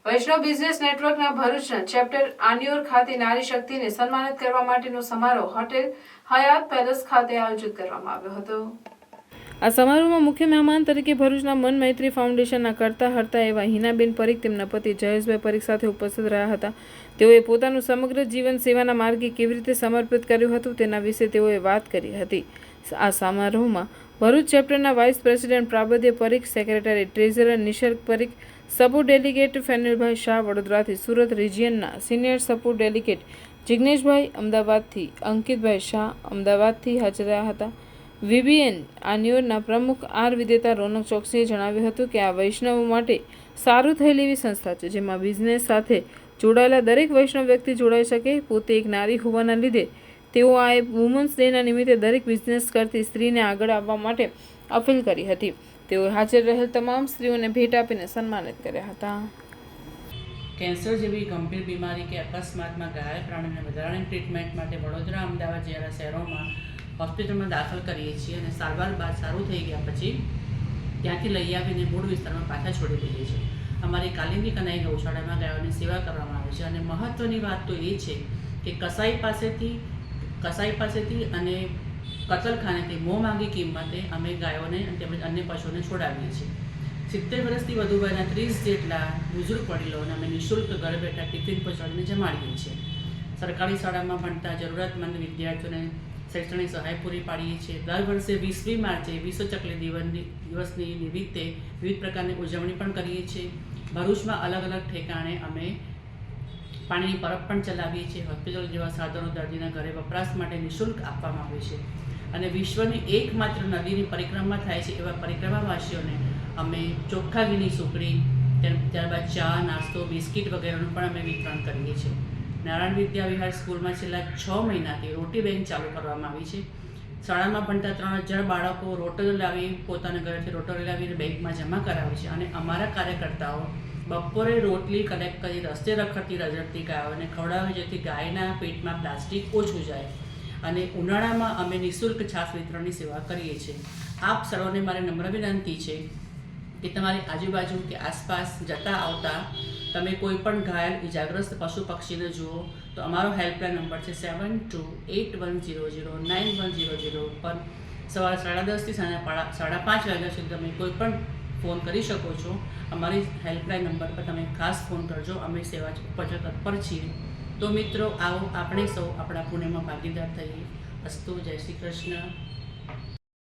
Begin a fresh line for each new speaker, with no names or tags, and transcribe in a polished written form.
વૈષ્ણવ business નેટવર્કના ભરૂચના chapter આન્યોર ખાતે નારી શક્તિને સન્માનિત કરવા માટેનો સમારોહ હોટેલ હયાત પેલેસ ખાતે આયોજિત કરવામાં આવ્યો હતો। આ સમારોહમાં મુખ્ય મહેમાન તરીકે ભરૂચના મન મૈત્રી ફાઉન્ડેશનના કરતા હર્તા એવા હિનાબેન પરીખ તેમના પતિ જયેશભાઈ પરીખ સાથે ઉપસ્થિત રહ્યા હતા। તેઓએ પોતાનું સમગ્ર જીવન સેવાના માર્ગે કેવી રીતે સમર્પિત કર્યું હતું તેના વિશે તેઓએ વાત કરી હતી। આ સમારોહમાં ભરૂચ ચેપ્ટરના vice president Prabadhya Parikh, secretary treasurer Nisarg Parikh, support delegate ફેનિલભાઈ શાહ વડોદરાથી, સુરત રિજિયનના સિનિયર સપોર્ટ ડેલિગેટ જિગ્નેશભાઈ અમદાવાદથી, અંકિતભાઈ શાહ અમદાવાદથી હાજર રહ્યા હતા। વીબીએન આન્યોરના પ્રમુખ આર વિદ્યાતા રોનક ચોકસીએ જણાવ્યું હતું કે આ વૈષ્ણવો માટે સારું થયેલી એવી સંસ્થા છે જેમાં બિઝનેસ સાથે જોડાયેલા દરેક વૈષ્ણવ વ્યક્તિ જોડાઈ શકે। પોતે એક નારી હોવાના લીધે તેઓ આ વુમન્સ ડેના નિમિત્તે દરેક બિઝનેસ કરતી સ્ત્રીને આગળ આવવા માટે અપીલ કરી હતી। તેઓએ હાજર રહેલ તમામ સ્ત્રીઓને ભેટ આપીને સન્માનિત કર્યા હતા।
કેન્સર જેવી ગંભીર બીમારી કે અકસ્માતમાં ઘાયલ પ્રાણીને વધારાની ટ્રીટમેન્ટ માટે વડોદરા, અમદાવાદ જેવા શહેરોમાં હોસ્પિટલમાં દાખલ કરીએ છીએ અને સારવાર બાદ સારું થઈ ગયા પછી ત્યાંથી લઈ આવીને મૂળ વિસ્તારમાં પાછા છોડી દઈએ છીએ। અમારી કાલિંદી કનાઈ ગૌશાળામાં ગાયોની સેવા કરવામાં આવે છે અને મહત્ત્વની વાત તો એ છે કે કસાઈ પાસેથી અને કતલખાનેથી મોં માંગી કિંમતે અમે ગાયોને અને તેમજ અન્ય પશુઓને છોડાવીએ છીએ। 70 વર્ષથી વધુ વયના 30 જેટલા બુઝુર્ગ વડીલોને અમે નિઃશુલ્ક ઘરે બેઠા ટિફિન પહોંચાડીને જમાડીએ છીએ। સરકારી શાળામાં ભણતા જરૂરતમંદ વિદ્યાર્થીઓને શૈક્ષણિક સહાય પૂરી પાડીએ છીએ। દર વર્ષે 20મી માર્ચે વિશ્વ ચકલી દિવસની નિમિત્તે વિવિધ પ્રકારની ઉજવણી પણ કરીએ છીએ। ભરૂચમાં અલગ અલગ ઠેકાણે અમે પાણીની પરબ પણ ચલાવીએ છીએ। હોસ્પિટલ જેવા સાધનો દર્દીના ઘરે વપરાશ માટે નિઃશુલ્ક આપવામાં આવે છે અને વિશ્વની એકમાત્ર નદીની પરિક્રમા થાય છે એવા પરિક્રમાવાસીઓને અમે ચોખ્ખા ઘીની સુખડી, ત્યારબાદ ચા, નાસ્તો, બિસ્કિટ વગેરેનું પણ અમે વિતરણ કરીએ છીએ। નારાયણ વિદ્યા વિહાર સ્કૂલમાં છેલ્લા 6 મહિનાથી રોટી બેંક ચાલુ કરવામાં આવી છે। શાળામાં ભણતા 3000 બાળકો રોટરી લાવી પોતાના ઘરેથી રોટરી લાવીને બેંકમાં જમા કરાવે છે અને અમારા કાર્યકર્તાઓ બપોરે રોટલી કલેક્ટ કરી રસ્તે રખડતી રઝળતી ગાયોને ખવડાવે જેથી ગાયના પેટમાં પ્લાસ્ટિક ઓછું જાય અને ઉનાળામાં અમે નિઃશુલ્ક છાશ વિતરણની સેવા કરીએ છીએ। આપ સર્વને મારી નમ્ર વિનંતી છે કે તમારી આજુબાજુ કે આસપાસ જતા આવતા તમે કોઈ પણ ઘાયલ ઇજાગ્રસ્ત પશુ પક્ષીને જુઓ તો અમારો હેલ્પલાઇન નંબર છે 7281009100 પર સવારે 10:30થી સાંજના 5:30 વાગ્યા સુધી તમે કોઈ પણ ફોન કરી શકો છો। અમારી હેલ્પલાઇન નંબર પર તમે ખાસ ફોન કરજો, અમે સેવા તત્પર છીએ। તો મિત્રો, આવો આપણે સૌ આપણા પુણ્યમાં ભાગીદાર થઈએ। અસ્તુ, જય શ્રી કૃષ્ણ।